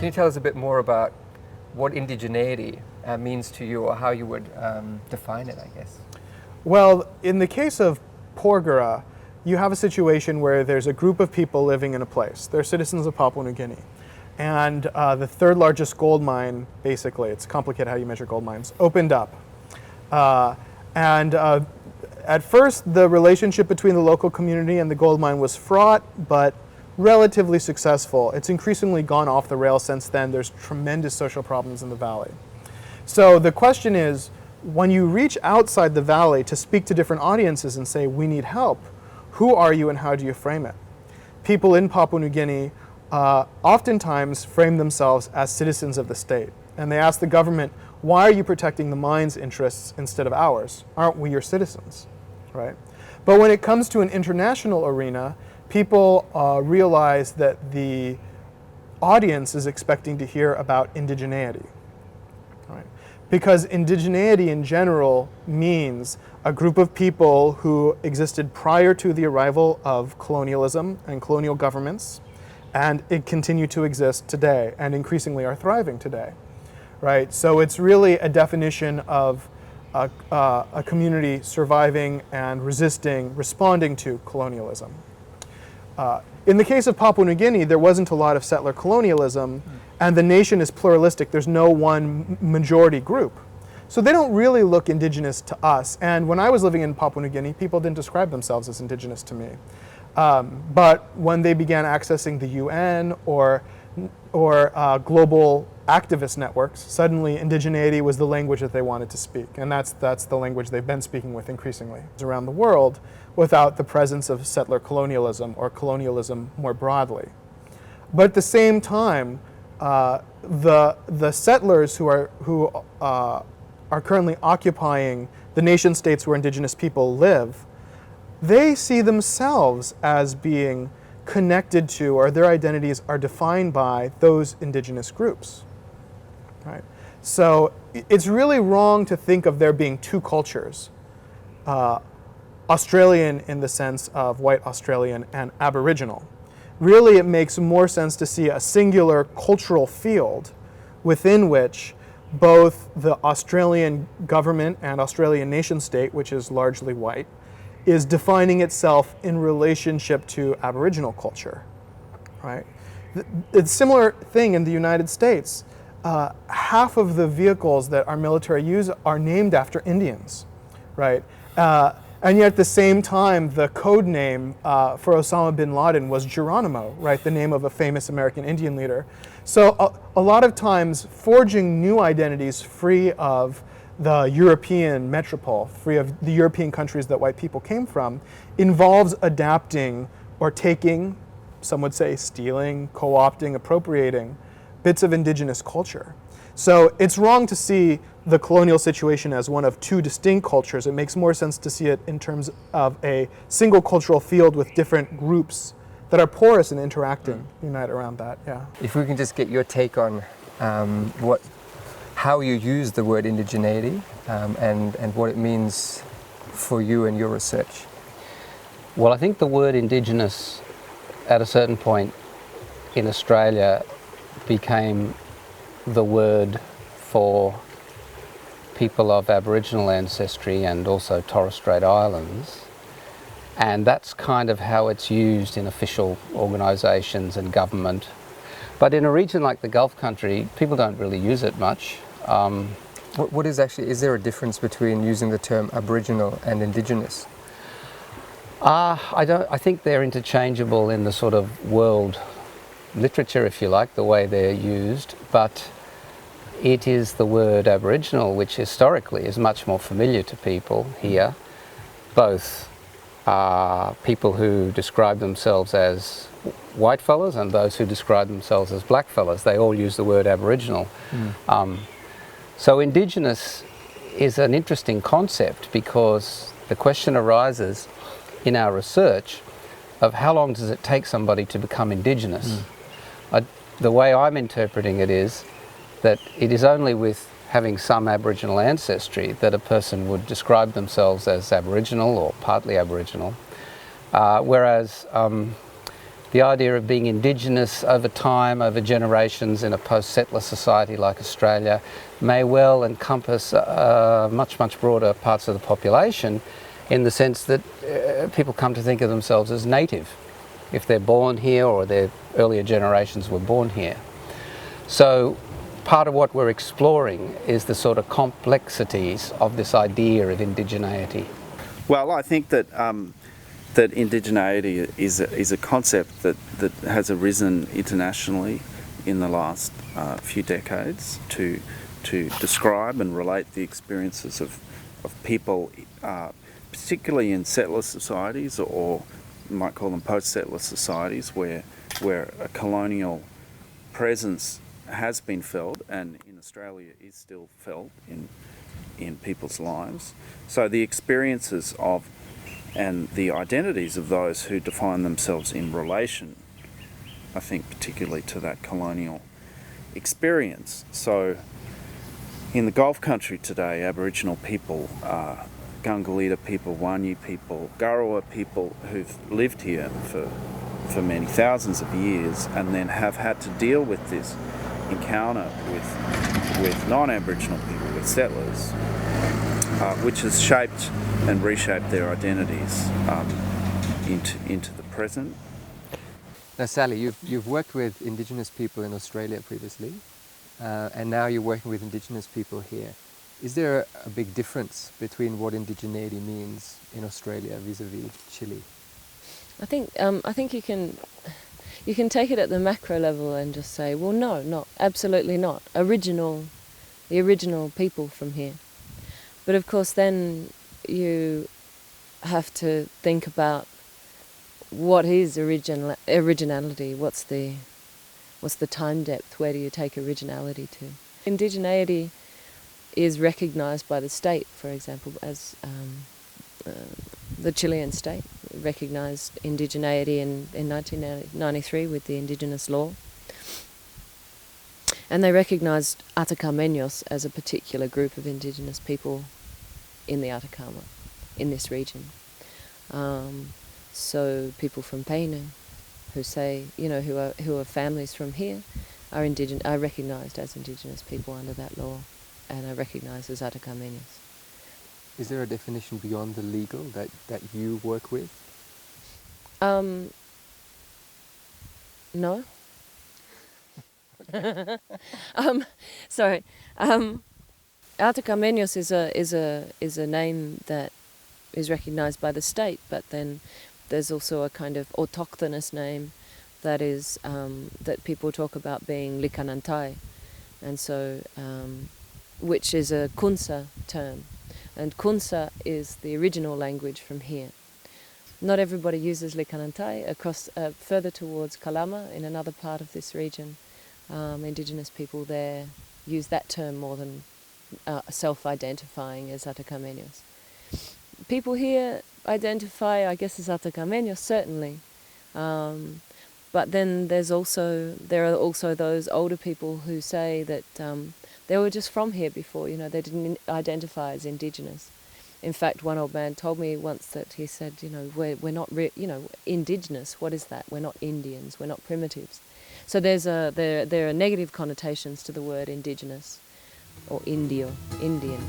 you tell us a bit more about what indigeneity means to you, or how you would define it, I guess? Well, in the case of Porgera, you have a situation where there's a group of people living in a place. They're citizens of Papua New Guinea. And the third largest gold mine, basically, it's complicated how you measure gold mines, opened up. At first, the relationship between the local community and the gold mine was fraught, but relatively successful. It's increasingly gone off the rails since then. There's tremendous social problems in the valley. So the question is, when you reach outside the valley to speak to different audiences and say, we need help, who are you and how do you frame it? People in Papua New Guinea oftentimes frame themselves as citizens of the state. And they ask the government, why are you protecting the mine's interests instead of ours? Aren't we your citizens, right? But when it comes to an international arena, people realize that the audience is expecting to hear about indigeneity, right? Because indigeneity in general means a group of people who existed prior to the arrival of colonialism and colonial governments, and it continued to exist today and increasingly are thriving today, right? So it's really a definition of a community surviving and resisting, responding to colonialism. In the case of Papua New Guinea, there wasn't a lot of settler colonialism, and the nation is pluralistic. There's no one majority group. So they don't really look indigenous to us. And when I was living in Papua New Guinea, people didn't describe themselves as indigenous to me. But when they began accessing the UN or global activist networks, suddenly indigeneity was the language that they wanted to speak. And that's the language they've been speaking with increasingly around the world without the presence of settler colonialism or colonialism more broadly. But at the same time, the settlers who are currently occupying the nation states where indigenous people live, they see themselves as being connected to, or their identities are defined by, those indigenous groups, right? So it's really wrong to think of there being two cultures, Australian in the sense of white Australian and Aboriginal. Really, it makes more sense to see a singular cultural field within which both the Australian government and Australian nation state, which is largely white, is defining itself in relationship to Aboriginal culture, right? It's a similar thing in the United States. Half of the vehicles that our military use are named after Indians, right? And yet at the same time, the code name for Osama bin Laden was Geronimo, right? The name of a famous American Indian leader. So a lot of times forging new identities free of the European metropole, free of the European countries that white people came from, involves adapting or taking, some would say stealing, co-opting, appropriating bits of indigenous culture. So it's wrong to see the colonial situation as one of two distinct cultures. It makes more sense to see it in terms of a single cultural field with different groups that are porous and interacting, unite around that, yeah. If we can just get your take on how you use the word indigeneity and what it means for you and your research. Well, I think the word indigenous at a certain point in Australia became the word for people of Aboriginal ancestry and also Torres Strait Islands. And that's kind of how it's used in official organisations and government. But in a region like the Gulf country, people don't really use it much. What is actually, is there a difference between using the term Aboriginal and Indigenous? I think they're interchangeable in the sort of world literature, if you like, the way they're used, but it is the word Aboriginal which historically is much more familiar to people here, both people who describe themselves as white fellas and those who describe themselves as black fellas. They all use the word Aboriginal. So Indigenous is an interesting concept because the question arises in our research of how long does it take somebody to become Indigenous? The way I'm interpreting it is that it is only with having some Aboriginal ancestry that a person would describe themselves as Aboriginal or partly Aboriginal, whereas The idea of being Indigenous over time, over generations in a post-settler society like Australia may well encompass much, much broader parts of the population, in the sense that people come to think of themselves as native if they're born here or their earlier generations were born here. So part of what we're exploring is the sort of complexities of this idea of indigeneity. Well, I think that that indigeneity is a concept that has arisen internationally in the last few decades to describe and relate the experiences of people, particularly in settler societies, or you might call them post-settler societies, where a colonial presence has been felt, and in Australia is still felt in people's lives. So the experiences of and the identities of those who define themselves in relation, I think, particularly to that colonial experience. So in the Gulf country today, Aboriginal people, Gungalita people, Wanyi people, Garawa people who've lived here for many thousands of years, and then have had to deal with this encounter with non-Aboriginal people, with settlers, which has shaped and reshaped their identities into the present. Now, Sally, you've worked with Indigenous people in Australia previously, and now you're working with Indigenous people here. Is there a big difference between what indigeneity means in Australia vis-a-vis Chile? I think you can take it at the macro level and just say, well, no, not absolutely not. The original people from here. But of course, then you have to think about what is originality. What's the time depth? Where do you take originality to? Indigeneity is recognised by the state, for example, as the Chilean state recognised indigeneity in 1993 with the indigenous law. And they recognised Atacameños as a particular group of indigenous people in the Atacama, in this region. So people from Peine, who say, who are families from here, are recognised as indigenous people under that law, and are recognised as Atacameños. Is there a definition beyond the legal that you work with? No. Sorry. Atacameños is a name that is recognised by the state, but then there's also a kind of autochthonous name that is that people talk about being Likanantai, and so which is a Kunsa term, and Kunsa is the original language from here. Not everybody uses Likanantai. Across further towards Kalama, in another part of this region, indigenous people there use that term more than self-identifying as Atacameños. People here identify, I guess, as Atacameños, certainly. But then there are also those older people who say that they were just from here before, they didn't identify as indigenous. In fact, one old man told me once that he said, we're not, indigenous, what is that? We're not Indians, we're not primitives. So there are negative connotations to the word indigenous or Indio, Indian.